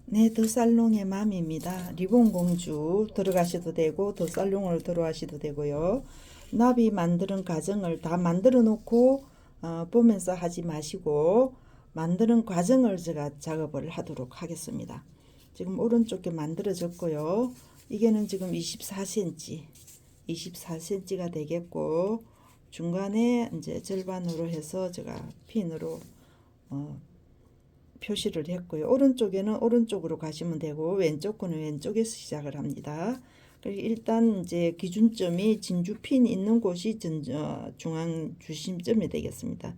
네, 더살롱의 맘입니다. 리본 공주 들어가셔도 되고 더살롱으로 들어가셔도 되고요. 나비 만드는 과정을 다 만들어 놓고 보면서 하지 마시고 만드는 과정을 제가 작업을 하도록 하겠습니다. 지금 오른쪽에 만들어졌고요. 이게는 지금 24cm가 되겠고 중간에 이제 절반으로 해서 제가 핀으로 표시를 했고요. 오른쪽에는 오른쪽으로 가시면 되고 왼쪽 거는 왼쪽에서 시작을 합니다. 일단 이제 기준점이 진주핀 있는 곳이 중앙 주심점이 되겠습니다.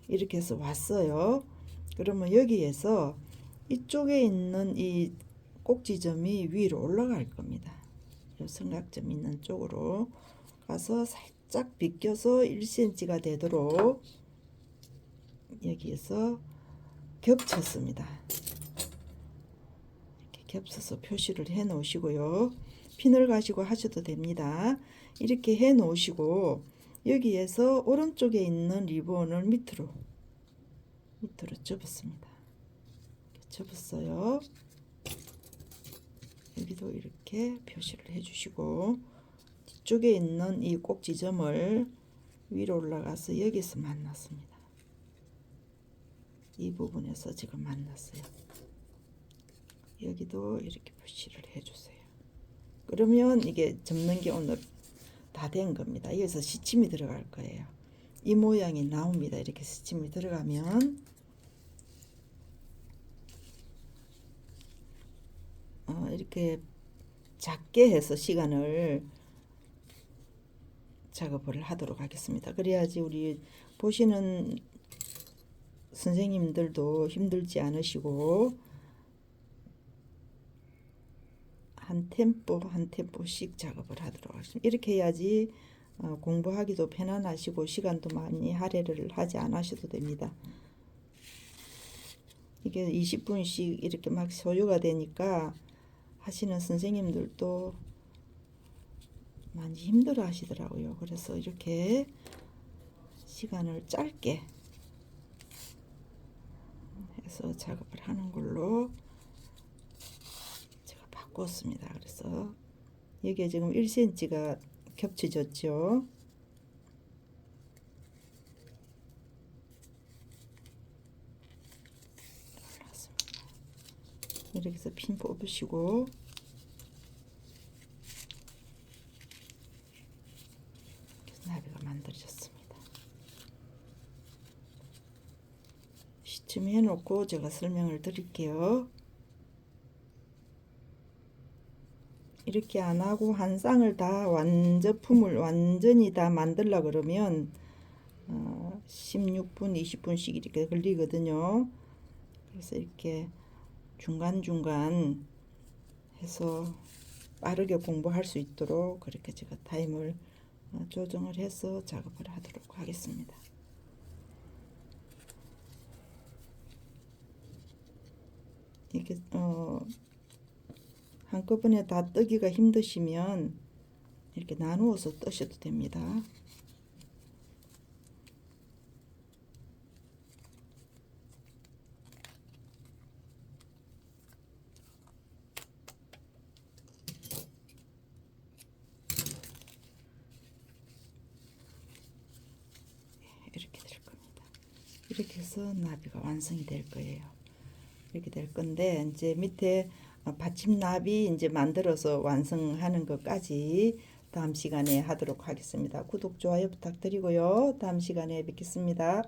이렇게 해서 왔어요. 그러면 여기에서 이쪽에 있는 이 꼭지점이 위로 올라갈 겁니다. 이 삼각점 있는 쪽으로 가서 살짝 비껴서 1cm가 되도록 여기에서 겹쳤습니다. 이렇게 겹쳐서 표시를 해 놓으시고요. 핀을 가지고 하셔도 됩니다. 이렇게 해 놓으시고 여기에서 오른쪽에 있는 리본을 밑으로 접었습니다. 접었어요. 여기도 이렇게 표시를 해 주시고 뒤쪽에 있는 이 꼭지점을 위로 올라가서 여기서 만났습니다. 이 부분에서 지금 만났어요. 여기도 이렇게 표시를 해주세요. 그러면 이게 접는 게 오늘 다 된 겁니다. 여기서 시침이 들어갈 거예요. 이 모양이 나옵니다. 이렇게 시침이 들어가면 이렇게 작게 해서 시간을 작업을 하도록 하겠습니다. 그래야지 우리 보시는 선생님들도 힘들지 않으시고 한 템포씩 작업을 하도록 하겠습니다. 이렇게 해야지 공부하기도 편안하시고 시간도 많이 할애를 하지 않으셔도 됩니다. 이게 20분씩 이렇게 막 소요가 되니까 하시는 선생님들도 많이 힘들어 하시더라고요. 그래서 이렇게 시간을 짧게 해서 작업을 하는 걸로 제가 바꿨습니다. 그래서 여기에 지금 1cm가 겹쳐졌죠. 이렇게 해서 핀 뽑으시고 나비가 만들어졌습니다. 시침 해놓고 제가 설명을 드릴게요. 이렇게 안 하고 한 쌍을 다 완제품을 완전히 다 만들려 그러면 16분 20분씩 이렇게 걸리거든요. 그래서 이렇게 중간중간 해서 빠르게 공부할 수 있도록 그렇게 제가 타임을 조정을 해서 작업을 하도록 하겠습니다. 이렇게 한꺼번에 다 뜨기가 힘드시면 이렇게 나누어서 뜨셔도 됩니다. 이렇게 될 겁니다. 이렇게 해서 나비가 완성이 될 거예요. 이렇게 될 건데 이제 밑에 받침나비 이제 만들어서 완성하는 것까지 다음 시간에 하도록 하겠습니다. 구독, 좋아요 부탁드리고요. 다음 시간에 뵙겠습니다.